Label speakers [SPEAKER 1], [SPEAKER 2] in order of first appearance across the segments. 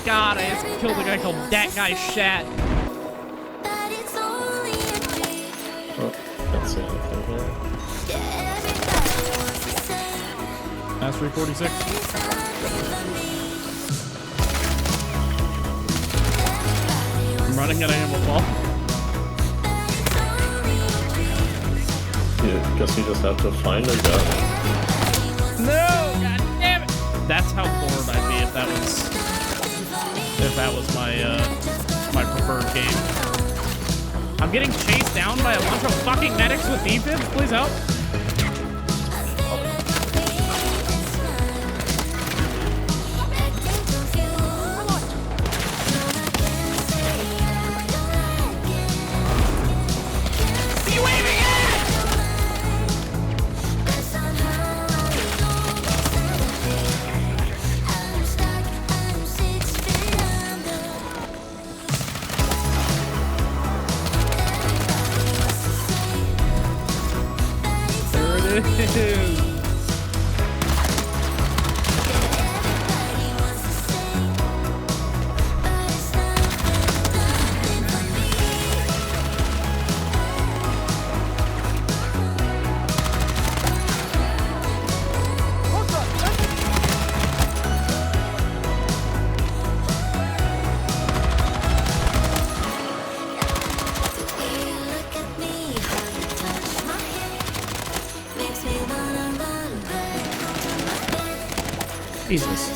[SPEAKER 1] god, I just killed a guy called That Guy Shat.
[SPEAKER 2] Oh, can't see anything here.
[SPEAKER 1] Mastery 46. I'm running at Animal Fall.
[SPEAKER 2] Yeah, guess you just have to find a guy.
[SPEAKER 1] No! God damn it! That's how bored I'd be if that was my preferred game. I'm getting chased down by a bunch of fucking medics with defibs. Please help. Jesus.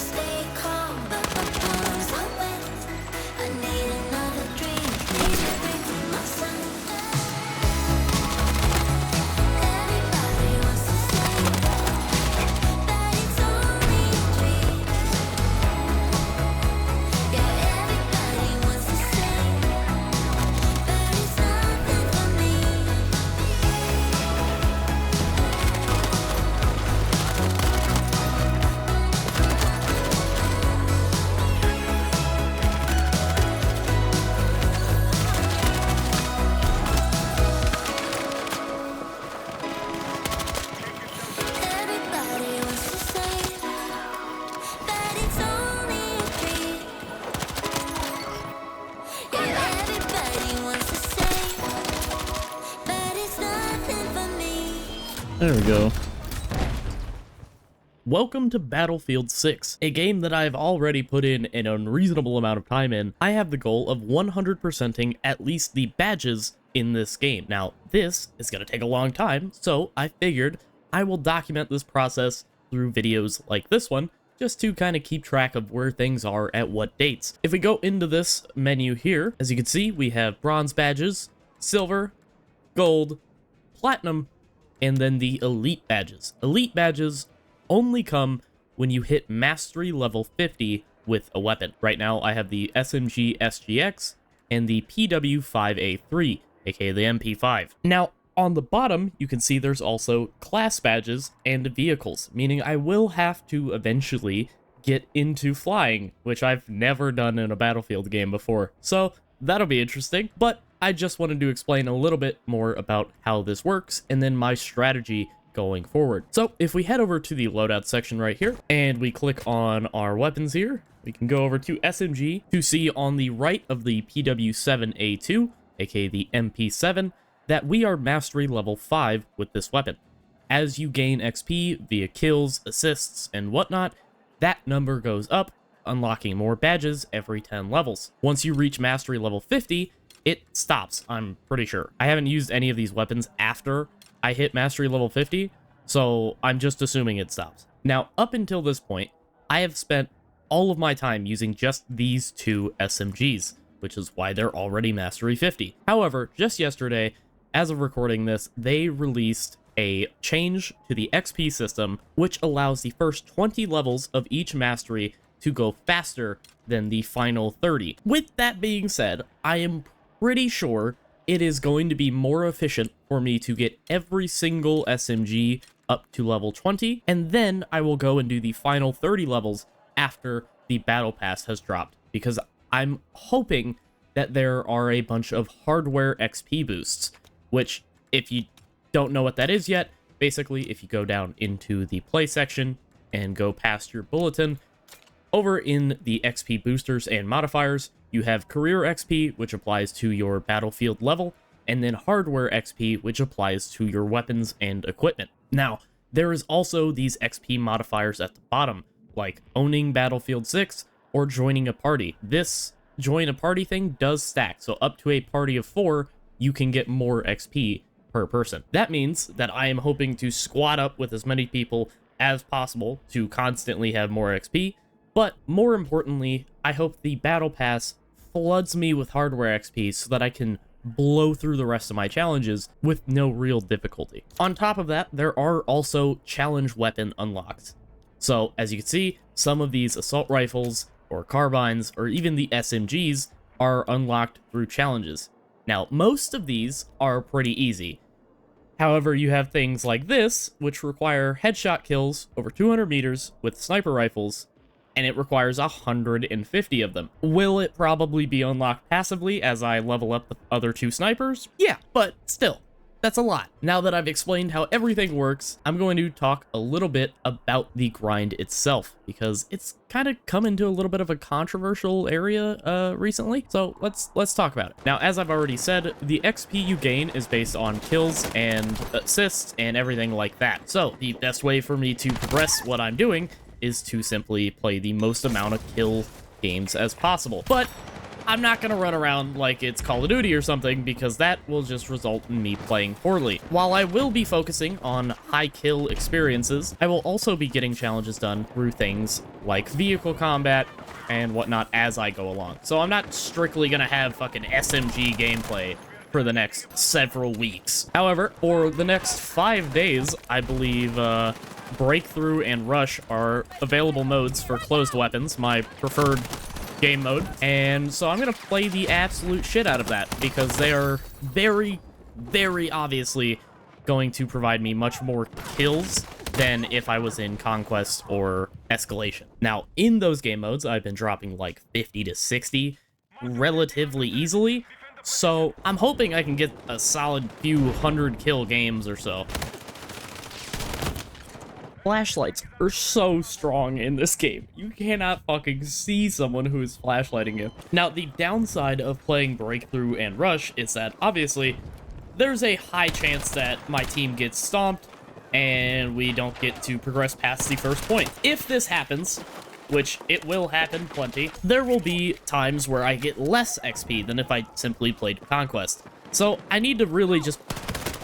[SPEAKER 1] There we go. Welcome to Battlefield 6, a game that I've already put in an unreasonable amount of time in. I have the goal of 100%ing at least the badges in this game. Now, this is going to take a long time, so I figured I will document this process through videos like this one, just to kind of keep track of where things are at what dates. If we go into this menu here, as you can see, we have bronze badges, silver, gold, platinum, and then the elite badges. Elite badges only come when you hit mastery level 50 with a weapon. Right now, I have the SMG SGX and the PW5A3, aka the MP5. Now, on the bottom, you can see there's also class badges and vehicles, meaning I will have to eventually get into flying, which I've never done in a Battlefield game before. So that'll be interesting, but I just wanted to explain a little bit more about how this works and then my strategy going forward. So if we head over to the loadout section right here and we click on our weapons here, we can go over to SMG to see on the right of the PW7A2, aka the MP7, that we are mastery level 5 with this weapon. As you gain XP via kills, assists, and whatnot, that number goes up, unlocking more badges every 10 levels. Once you reach mastery level 50, it stops, I'm pretty sure. I haven't used any of these weapons after I hit mastery level 50, so I'm just assuming it stops. Now, up until this point, I have spent all of my time using just these two SMGs, which is why they're already mastery 50. However, just yesterday, as of recording this, they released a change to the XP system, which allows the first 20 levels of each mastery to go faster than the final 30. With that being said, I am pretty sure it is going to be more efficient for me to get every single SMG up to level 20, and then I will go and do the final 30 levels after the battle pass has dropped, because I'm hoping that there are a bunch of hardware XP boosts, which, if you don't know what that is yet, basically if you go down into the play section and go past your bulletin, Over in the XP boosters and modifiers, you have career XP, which applies to your battlefield level, and then hardware XP, which applies to your weapons and equipment. Now, there is also these XP modifiers at the bottom, like owning Battlefield 6 or joining a party. This join a party thing does stack, so up to a party of 4, you can get more XP per person. That means that I am hoping to squad up with as many people as possible to constantly have more XP, but more importantly, I hope the Battle Pass floods me with hardware XP so that I can blow through the rest of my challenges with no real difficulty. On top of that, there are also challenge weapon unlocks. So, as you can see, some of these assault rifles, or carbines, or even the SMGs are unlocked through challenges. Now, most of these are pretty easy. However, you have things like this, which require headshot kills over 200 meters with sniper rifles, and it requires 150 of them. Will it probably be unlocked passively as I level up the other 2 snipers? Yeah, but still, that's a lot. Now that I've explained how everything works, I'm going to talk a little bit about the grind itself, because it's kind of come into a little bit of a controversial area recently, so let's talk about it. Now, as I've already said, the XP you gain is based on kills and assists and everything like that. So the best way for me to progress what I'm doing is to simply play the most amount of kill games as possible. But I'm not going to run around like it's Call of Duty or something, because that will just result in me playing poorly. While I will be focusing on high kill experiences, I will also be getting challenges done through things like vehicle combat and whatnot as I go along. So I'm not strictly going to have fucking SMG gameplay for the next several weeks. However, for the next 5 days, I believe Breakthrough and Rush are available modes for closed weapons, my preferred game mode, and so I'm gonna play the absolute shit out of that, because they are very, very obviously going to provide me much more kills than if I was in Conquest or Escalation. Now, in those game modes, I've been dropping like 50 to 60 relatively easily, so I'm hoping I can get a solid few hundred kill games or so. Flashlights are so strong in this game. You cannot fucking see someone who is flashlighting you. Now, the downside of playing Breakthrough and Rush is that, obviously, there's a high chance that my team gets stomped and we don't get to progress past the first point. If this happens, which it will happen plenty, there will be times where I get less XP than if I simply played Conquest. So I need to really just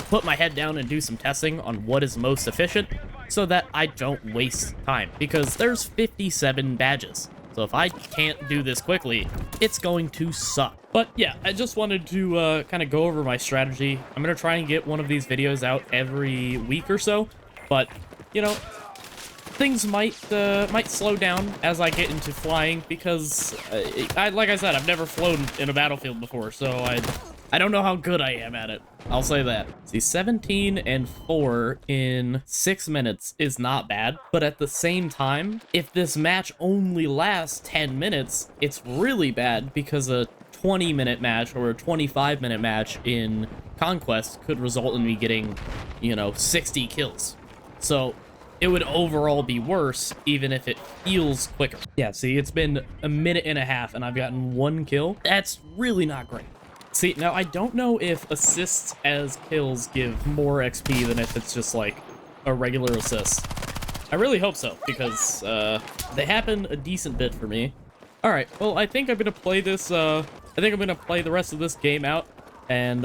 [SPEAKER 1] put my head down and do some testing on what is most efficient, so that I don't waste time, because there's 57 badges. So if I can't do this quickly, it's going to suck. But yeah, I just wanted to kind of go over my strategy. I'm going to try and get one of these videos out every week or so, but, you know, things might slow down as I get into flying, because, like I said, I've never flown in a battlefield before, so I don't know how good I am at it. I'll say that. See, 17 and 4 in 6 minutes is not bad, but at the same time, if this match only lasts 10 minutes, it's really bad, because a 20-minute match or a 25-minute match in Conquest could result in me getting, you know, 60 kills. So it would overall be worse, even if it feels quicker. Yeah, see, it's been a minute and a half, and I've gotten 1 kill. That's really not great. See, now I don't know if assists as kills give more XP than if it's just like a regular assist. I really hope so, because they happen a decent bit for me. Alright, well, I think I'm gonna play this, I think I'm gonna play the rest of this game out and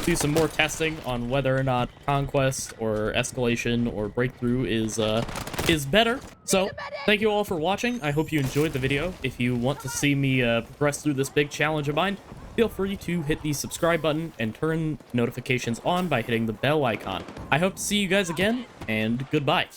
[SPEAKER 1] do some more testing on whether or not Conquest or Escalation or Breakthrough is better. So, thank you all for watching. I hope you enjoyed the video. If you want to see me progress through this big challenge of mine, feel free to hit the subscribe button and turn notifications on by hitting the bell icon. I hope to see you guys again, and goodbye.